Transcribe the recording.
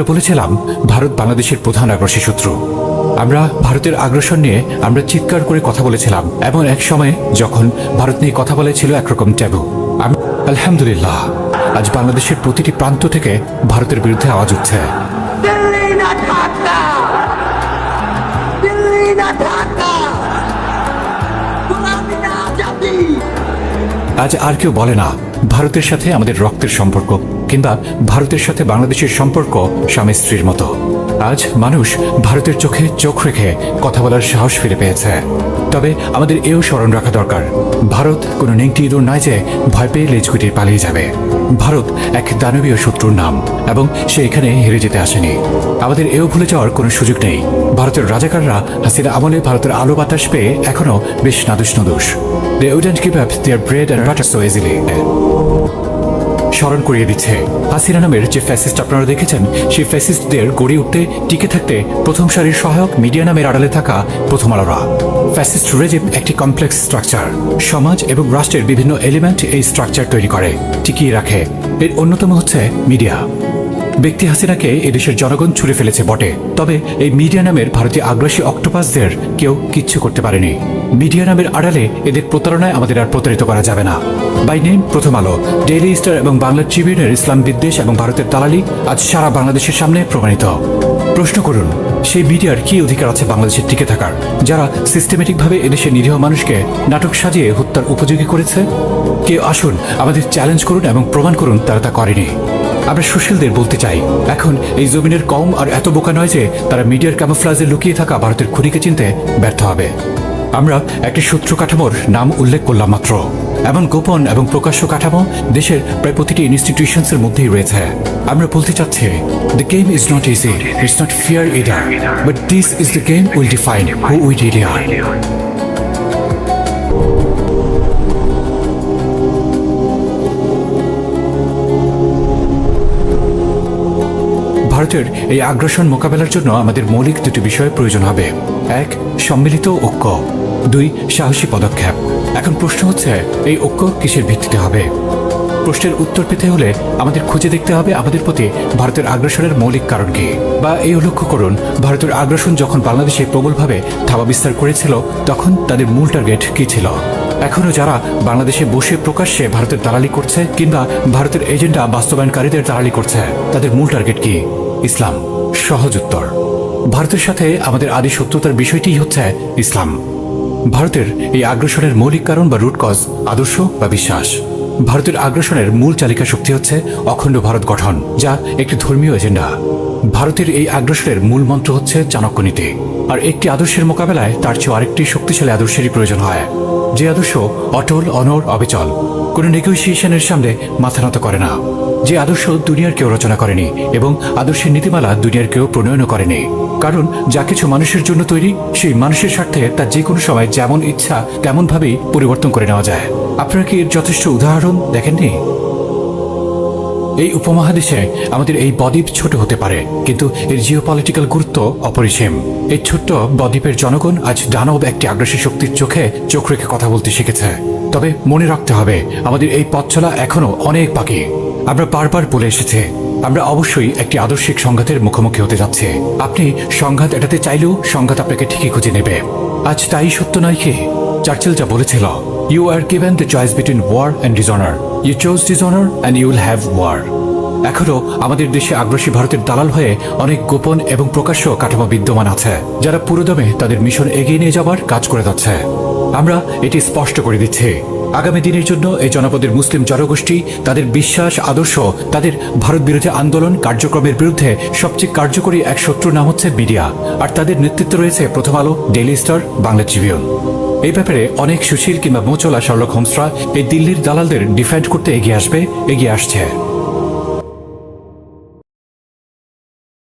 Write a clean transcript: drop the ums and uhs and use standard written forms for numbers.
আমরা বলেছিলাম ভারত বাংলাদেশের প্রধান আগ্রাসী শত্রু। আমরা ভারতের আগ্রাসন নিয়ে আমরা চিৎকার করে কথা বলেছিলাম, এমন এক সময়ে যখন ভারত নিয়ে কথা বলা ছিল একরকম ট্যাবু। আলহামদুলিল্লাহ, আজ বাংলাদেশের প্রতিটি প্রান্ত থেকে ভারতের বিরুদ্ধে আওয়াজ উঠছে। আজ আর কেউ বলে না ভারতের সাথে আমাদের রক্তের সম্পর্ক, কিংবা ভারতের সাথে বাংলাদেশের সম্পর্ক স্বামী স্ত্রীর মতো। আজ মানুষ ভারতের চোখে চোখ রেখে কথা বলার সাহস ফিরে পেয়েছে। তবে আমাদের এও স্মরণ রাখা দরকার, ভারত কোনো নেংটি ইঁদুর নয় যে ভয় পেয়ে লেজ গুটিয়ে পালিয়ে যাবে। ভারত এক দানবীয় শত্রুর নাম, এবং সে এখানে হেরে যেতে আসেনি। আমাদের এও ভুলে যাওয়ার কোনো সুযোগ নেই, ভারতের রাজাকাররা হাসিনা আমলে ভারতের আলো বাতাস পেয়ে এখনো বেশ নাদুস নদুস। They wouldn't give up their bread and butter so easily. স্মরণ করিয়ে দিচ্ছে, হাসিনা নামের যে ফ্যাসিস্ট আপনারা দেখেছেন, সেই ফ্যাসিস্টদের গড়ে উঠতে টিকে থাকতে প্রথম সারির সহায়ক মিডিয়া নামের আড়ালে থাকা প্রথম আলোরা। ফ্যাসিস্ট রেজিম একটি কমপ্লেক্স স্ট্রাকচার, সমাজ এবং রাষ্ট্রের বিভিন্ন এলিমেন্ট এই স্ট্রাকচার তৈরি করে, টিকিয়ে রাখে। এর অন্যতম হচ্ছে মিডিয়া। ব্যক্তি হাসিনাকে এদেশের জনগণ ছুড়ে ফেলেছে বটে, তবে এই মিডিয়া নামের ভারতীয় আগ্রাসী অক্টোপাসদের কেউ কিচ্ছু করতে পারেনি। মিডিয়া নামের আড়ালে এদের প্রতারণায় আমাদের আর প্রতারিত করা যাবে না। বাই নেম প্রথম আলো, ডেইলি স্টার এবং বাংলা ট্রিবিউনের ইসলাম বিদ্বেষ এবং ভারতের দালালি আজ সারা বাংলাদেশের সামনে প্রমাণিত। প্রশ্ন করুন, সেই মিডিয়ার কি অধিকার আছে বাংলাদেশের টিকে থাকার, যারা সিস্টেমেটিকভাবে এদেশের নিরীহ মানুষকে নাটক সাজিয়ে হত্যার উপযোগী করেছে? কেউ আসুন আমাদের চ্যালেঞ্জ করুন এবং প্রমাণ করুন তারা তা করেনি। আমরা সুশীলদের বলতে চাই, এখন এই জমিনের কম আর এত বোকা নয় যে তারা মিডিয়ার ক্যামোফ্লাজে লুকিয়ে থাকা ভারতের খুনিকে চিনতে ব্যর্থ হবে। আমরা একটি শত্রু কাঠামোর নাম উল্লেখ করলাম মাত্র। এমন গোপন এবং প্রকাশ্য কাঠামো দেশের প্রায় প্রতিটি ইনস্টিটিউশনসের মধ্যেই রয়েছে। আমরা বলতে চাচ্ছি, the game is not easy, it's not fear either, but this is the game will define who we really are. ভারতের এই আগ্রাসন মোকাবেলার জন্য আমাদের মৌলিক দুটি বিষয়ের প্রয়োজন হবে। এক, সম্মিলিত ঐক্য। দুই, সাহসী পদক্ষেপ। এখন প্রশ্ন হচ্ছে, এই ঐক্য কিসের ভিত্তিতে হবে? প্রশ্নের উত্তর পেতে হলে আমাদের খুঁজে দেখতে হবে আমাদের প্রতি ভারতের আগ্রাসনের মৌলিক কারণ কি। বা এই লক্ষ্য করুন, ভারতের আগ্রাসন যখন বাংলাদেশে প্রবলভাবে থাবা বিস্তার করেছিল, তখন তাদের মূল টার্গেট কি ছিল? এখনও যারা বাংলাদেশে বসে প্রকাশ্যে ভারতের দালালি করছে, কিংবা ভারতের এজেন্ডা বাস্তবায়নকারীদের দালালি করছে, তাদের মূল টার্গেট কি? ইসলাম। সহজ উত্তর, ভারতের সাথে আমাদের আদি শত্রুতার বিষয়টি হচ্ছে ইসলাম। ভারতের এই আগ্রাসনের মৌলিক কারণ বা রুট কজ আদর্শ বা বিশ্বাস। ভারতের আগ্রাসনের মূল চালিকা শক্তি হচ্ছে অখণ্ড ভারত গঠন, যা একটি ধর্মীয় এজেন্ডা। ভারতের এই আগ্রাসনের মূল মন্ত্র হচ্ছে চাণক্য নীতি। আর একটি আদর্শের মোকাবেলায় তার চেয়ে আরেকটি শক্তিশালী আদর্শেরই প্রয়োজন হয়, যে আদর্শ অটল, অনড়, অবিচল, কোনো নেগোসিয়েশনের সামনে মাথা নত করে না। যে আদর্শ দুনিয়ার কেউ রচনা করেনি এবং আদর্শের নীতিমালা দুনিয়ার কেউ প্রণয়ন করেনি। কারণ যা কিছু মানুষের জন্য তৈরি, সেই মানুষের স্বার্থে তা যে কোনো সময় যেমন ইচ্ছা তেমনভাবেই পরিবর্তন করে নেওয়া যায়। আপনারা কি এর যথেষ্ট উদাহরণ দেখেননি? এই উপমহাদেশে আমাদের এই বদ্বীপ ছোট হতে পারে, কিন্তু এর জিওপলিটিক্যাল গুরুত্ব অপরিসীম। এই ছোট্ট বদ্বীপের জনগণ আজ দানব একটি আগ্রাসী শক্তির চোখে চোখ রেখে কথা বলতে শিখেছে। তবে মনে রাখতে হবে, আমাদের এই পথ চলা এখনো অনেক বাকি। আমরা বারবার বলে এসেছি, আমরা অবশ্যই একটি আদর্শিক সংঘাতের মুখোমুখি হতে যাচ্ছি। আপনি সংঘাত এড়াতে চাইলেও সংঘাত আপনাকে ঠিকই খুঁজে নেবে। আজ তাই সত্য নয় কি? চার্চিল যা বলেছিল, you are given the choice between war and dishonour, you chose dishonour and you will have war. এখনো আমাদের দেশে আগ্রাসী ভারতের দালাল হয়ে অনেক গোপন এবং প্রকাশ্য কাঠামো বিদ্যমান আছে, যারা পুরোদমে তাদের মিশন এগিয়ে নিয়ে যাবার কাজ করে যাচ্ছে। আমরা এটি স্পষ্ট করে দিচ্ছি, আগামী দিনের জন্য এই জনপদের মুসলিম জনগোষ্ঠী তাদের বিশ্বাস, আদর্শ, তাদের ভারত বিরোধী আন্দোলন কার্যক্রমের বিরুদ্ধে সবচেয়ে কার্যকরী এক শত্রুর নাম হচ্ছে মিডিয়া। আর তাদের নেতৃত্বে রয়েছে প্রথম আলো, ডেইলি স্টার, বাংলা ট্রিবিউন। এই ব্যাপারে অনেক সুশীল কিংবা মোচলা শার্লক হোমসরা এই দিল্লির দালালদের ডিফেন্ড করতে এগিয়ে আসছে।